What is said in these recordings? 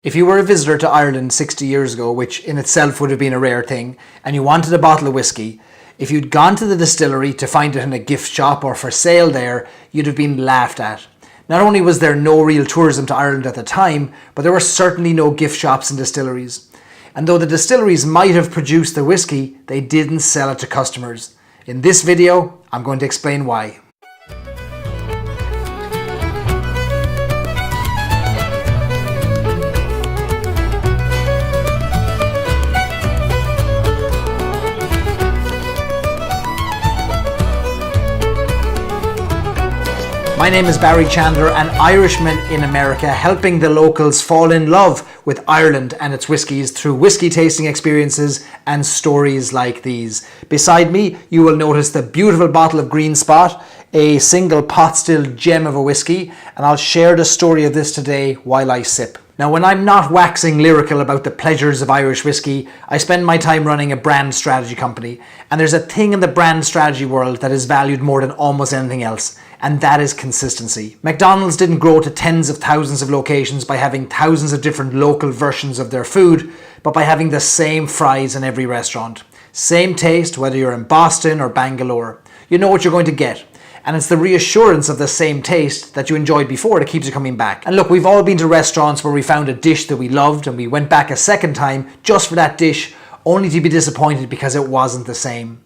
If you were a visitor to Ireland 60 years ago, which in itself would have been a rare thing, and you wanted a bottle of whiskey, if you'd gone to the distillery to find it in a gift shop or for sale there, you'd have been laughed at. Not only was there no real tourism to Ireland at the time, but there were certainly no gift shops and distilleries. And though the distilleries might have produced the whiskey, they didn't sell it to customers. In this video, I'm going to explain why. My name is Barry Chandler, an Irishman in America, helping the locals fall in love with Ireland and its whiskies through whiskey tasting experiences and stories like these. Beside me, you will notice the beautiful bottle of Green Spot, a single pot still gem of a whiskey, and I'll share the story of this today while I sip. Now, when I'm not waxing lyrical about the pleasures of Irish whiskey, I spend my time running a brand strategy company, and there's a thing in the brand strategy world that is valued more than almost anything else, and that is consistency. McDonald's didn't grow to tens of thousands of locations by having thousands of different local versions of their food, but by having the same fries in every restaurant. Same taste, whether you're in Boston or Bangalore. You know what you're going to get. And it's the reassurance of the same taste that you enjoyed before that keeps you coming back. And look, we've all been to restaurants where we found a dish that we loved and we went back a second time just for that dish, only to be disappointed because it wasn't the same.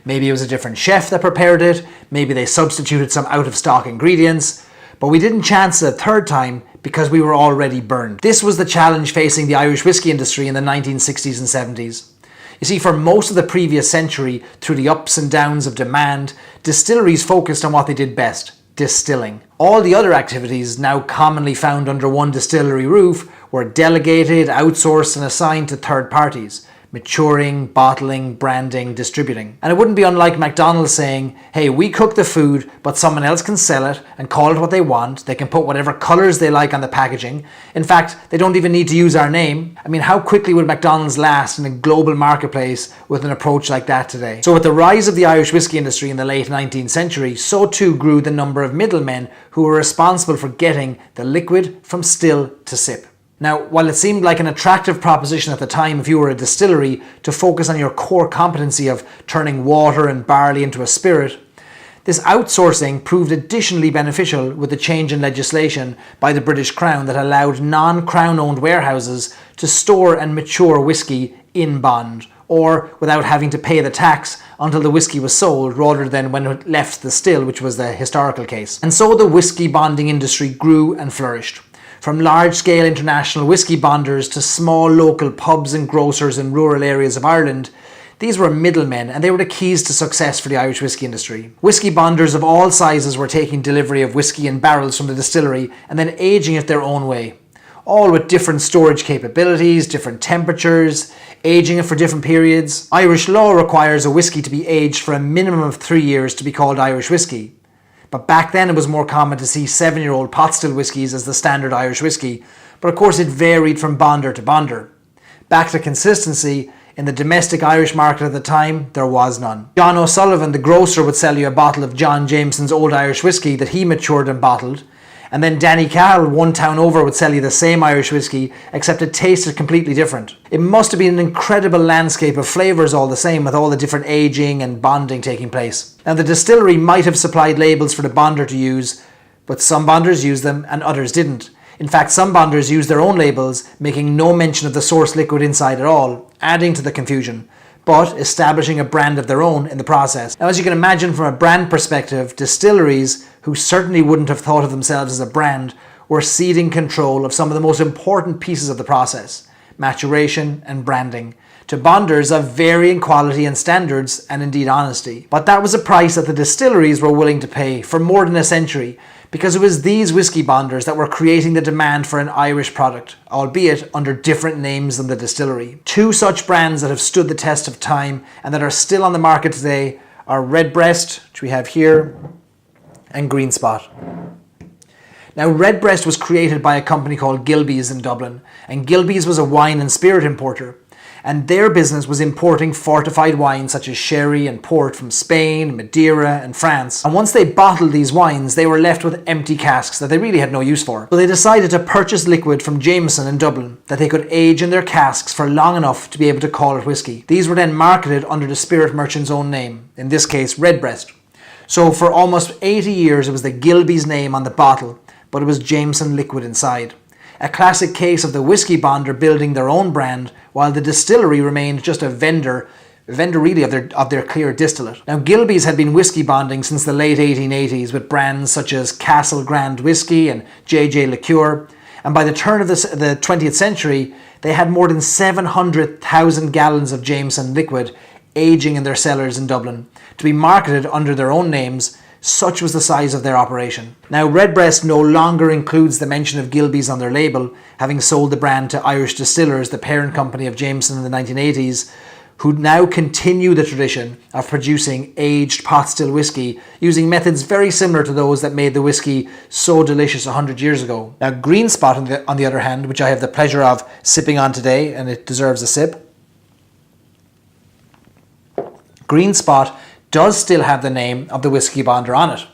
Maybe it was a different chef that prepared it, maybe they substituted some out-of-stock ingredients, but we didn't chance it a third time because we were already burned. This was the challenge facing the Irish whiskey industry in the 1960s and 70s. You see, for most of the previous century, through the ups and downs of demand, distilleries focused on what they did best, distilling. All the other activities, now commonly found under one distillery roof, were delegated, outsourced and assigned to third parties. Maturing, bottling, branding, distributing. And it wouldn't be unlike McDonald's saying, hey, we cook the food, but someone else can sell it and call it what they want. They can put whatever colors they like on the packaging. In fact, they don't even need to use our name. I mean, how quickly would McDonald's last in a global marketplace with an approach like that today? So with the rise of the Irish whiskey industry in the late 19th century, so too grew the number of middlemen who were responsible for getting the liquid from still to sip. Now, while it seemed like an attractive proposition at the time if you were a distillery to focus on your core competency of turning water and barley into a spirit, this outsourcing proved additionally beneficial with the change in legislation by the British Crown that allowed non-Crown owned warehouses to store and mature whiskey in bond, or without having to pay the tax until the whiskey was sold rather than when it left the still, which was the historical case. And so the whiskey bonding industry grew and flourished. From large-scale international whiskey bonders to small local pubs and grocers in rural areas of Ireland, these were middlemen and they were the keys to success for the Irish whiskey industry. Whiskey bonders of all sizes were taking delivery of whiskey in barrels from the distillery and then aging it their own way. All with different storage capabilities, different temperatures, aging it for different periods. Irish law requires a whiskey to be aged for a minimum of 3 years to be called Irish whiskey. But back then it was more common to see 7-year-old pot still whiskies as the standard Irish whiskey, but of course it varied from bonder to bonder. Back to consistency, in the domestic Irish market at the time, there was none. John O'Sullivan, the grocer, would sell you a bottle of John Jameson's Old Irish whiskey that he matured and bottled, and then Danny Cahill, one town over, would sell you the same Irish whiskey, except it tasted completely different. It must have been an incredible landscape of flavours all the same, with all the different aging and bonding taking place. Now, the distillery might have supplied labels for the bonder to use, but some bonders used them and others didn't. In fact, some bonders used their own labels, making no mention of the source liquid inside at all, adding to the confusion, but establishing a brand of their own in the process. Now, as you can imagine from a brand perspective, distilleries, who certainly wouldn't have thought of themselves as a brand, were ceding control of some of the most important pieces of the process, maturation and branding, to bonders of varying quality and standards and indeed honesty. But that was a price that the distilleries were willing to pay for more than a century, because it was these whiskey bonders that were creating the demand for an Irish product, albeit under different names than the distillery. Two such brands that have stood the test of time and that are still on the market today are Redbreast, which we have here, and Green Spot. Now, Redbreast was created by a company called Gilbey's in Dublin, and Gilbey's was a wine and spirit importer. and their business was importing fortified wines such as sherry and port from Spain, Madeira and France. And once they bottled these wines, they were left with empty casks that they really had no use for. So they decided to purchase liquid from Jameson in Dublin that they could age in their casks for long enough to be able to call it whiskey. These were then marketed under the spirit merchant's own name, in this case Redbreast. So for almost 80 years it was the Gilbey's name on the bottle, but it was Jameson liquid inside. A classic case of the whiskey bonder building their own brand, while the distillery remained just a vendor really of their clear distillate. Now Gilbey's had been whiskey bonding since the late 1880s with brands such as Castle Grand Whiskey and J.J. Liqueur, and by the turn of the 20th century they had more than 700,000 gallons of Jameson liquid aging in their cellars in Dublin to be marketed under their own names. Such was the size of their operation. Now Redbreast no longer includes the mention of Gilbey's on their label, having sold the brand to Irish Distillers, the parent company of Jameson in the 1980s, who now continue the tradition of producing aged pot still whiskey using methods very similar to those that made the whiskey so delicious 100 years ago. Now Green Spot on the other hand, which I have the pleasure of sipping on today, and it deserves a sip. Green Spot does still have the name of the whiskey bonder on it,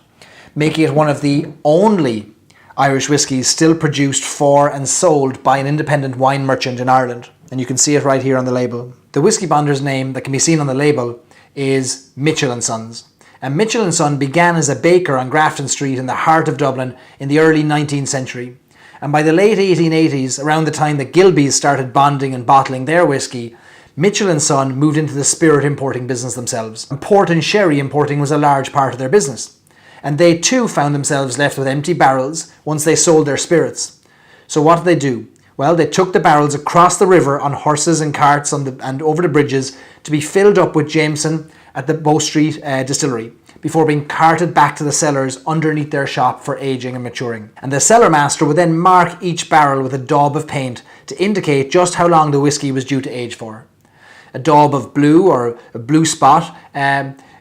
making it one of the only Irish whiskies still produced for and sold by an independent wine merchant in Ireland. And you can see it right here on the label. The whiskey bonder's name that can be seen on the label is Mitchell & Sons. And Mitchell & Son began as a baker on Grafton Street in the heart of Dublin in the early 19th century. And by the late 1880s, around the time that Gilbey's started bonding and bottling their whiskey, Mitchell & Son moved into the spirit importing business themselves. And port and sherry importing was a large part of their business. And they too found themselves left with empty barrels once they sold their spirits. So what did they do? Well, they took the barrels across the river on horses and carts and over the bridges to be filled up with Jameson at the Bow Street distillery before being carted back to the cellars underneath their shop for aging and maturing. And the cellar master would then mark each barrel with a daub of paint to indicate just how long the whiskey was due to age for. A daub of blue or a blue spot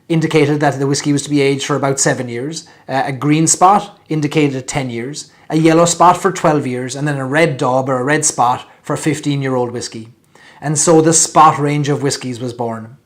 indicated that the whiskey was to be aged for about 7 years. A green spot indicated 10 years. A yellow spot for 12 years. And then a red daub or a red spot for 15-year-old whiskey. And so the spot range of whiskies was born.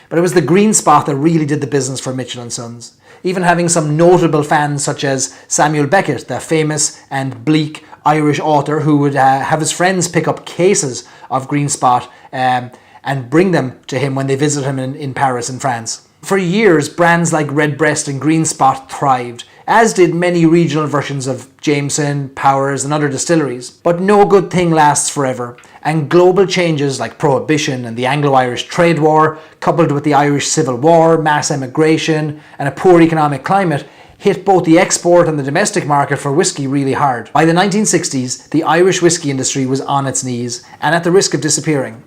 But it was the green spot that really did the business for Mitchell & Sons, even having some notable fans such as Samuel Beckett, the famous and bleak Irish author who would have his friends pick up cases of green spot and bring them to him when they visited him in Paris and France. For years, brands like Redbreast and Green Spot thrived, as did many regional versions of Jameson, Powers and other distilleries. But no good thing lasts forever, and global changes like Prohibition and the Anglo-Irish trade war, coupled with the Irish Civil War, mass emigration and a poor economic climate, hit both the export and the domestic market for whiskey really hard. By the 1960s, the Irish whiskey industry was on its knees and at the risk of disappearing.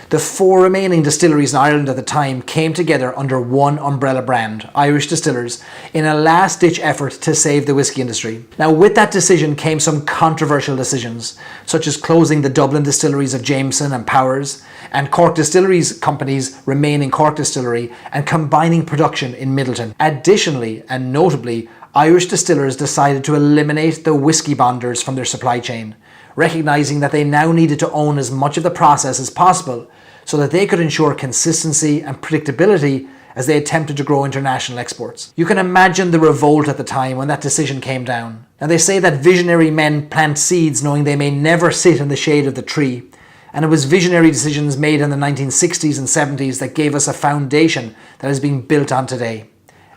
The 4 remaining distilleries in Ireland at the time came together under one umbrella brand, Irish Distillers, in a last-ditch effort to save the whiskey industry. Now, with that decision came some controversial decisions, such as closing the Dublin distilleries of Jameson and Powers, and Cork Distilleries companies remaining Cork Distillery, and combining production in Middleton. Additionally, and notably, Irish Distillers decided to eliminate the whiskey bonders from their supply chain, recognising that they now needed to own as much of the process as possible so that they could ensure consistency and predictability as they attempted to grow international exports. You can imagine the revolt at the time when that decision came down. Now they say that visionary men plant seeds knowing they may never sit in the shade of the tree, and it was visionary decisions made in the 1960s and 70s that gave us a foundation that is being built on today.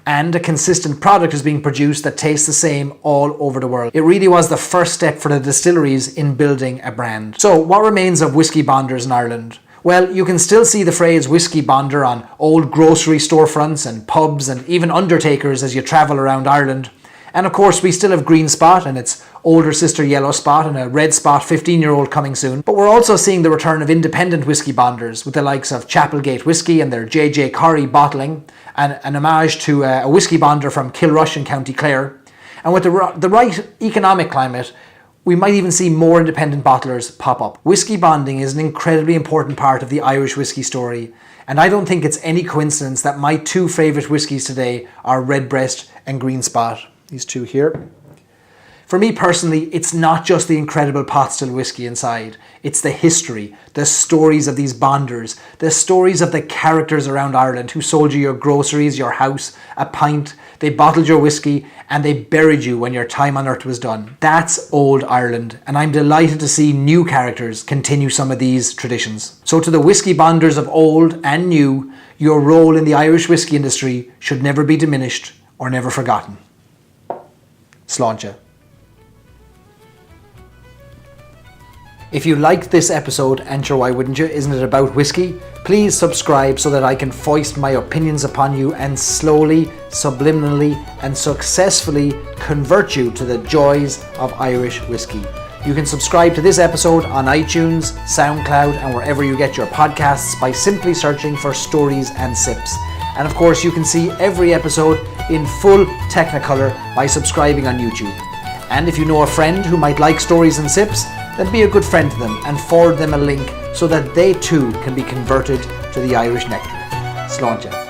And a consistent product is being produced that tastes the same all over the world. It really was the first step for the distilleries in building a brand. So what remains of whiskey bonders in Ireland? Well, you can still see the phrase whiskey bonder on old grocery storefronts and pubs and even undertakers as you travel around Ireland. And of course, we still have Green Spot and its older sister Yellow Spot and a Red Spot 15-year-old coming soon. But we're also seeing the return of independent whiskey bonders with the likes of Chapelgate Whiskey and their J.J. Corrie bottling, and an homage to a whiskey bonder from Kilrush in County Clare. And with the right economic climate, we might even see more independent bottlers pop up. Whiskey bonding is an incredibly important part of the Irish whiskey story, and I don't think it's any coincidence that my 2 favourite whiskies today are Redbreast and Green Spot. These 2 here. For me personally, it's not just the incredible pot still whiskey inside. It's the history, the stories of these bonders, the stories of the characters around Ireland who sold you your groceries, your house, a pint, they bottled your whiskey, and they buried you when your time on earth was done. That's old Ireland, and I'm delighted to see new characters continue some of these traditions. So to the whiskey bonders of old and new, your role in the Irish whiskey industry should never be diminished or never forgotten. Sláinte. If you liked this episode, and sure why wouldn't you, isn't it about whiskey? Please subscribe so that I can foist my opinions upon you and slowly, subliminally and successfully convert you to the joys of Irish whiskey. You can subscribe to this episode on iTunes, SoundCloud and wherever you get your podcasts by simply searching for Stories and Sips. And of course you can see every episode in full Technicolor by subscribing on YouTube. And if you know a friend who might like Stories and Sips, then be a good friend to them and forward them a link so that they too can be converted to the Irish nectar. Sláinte.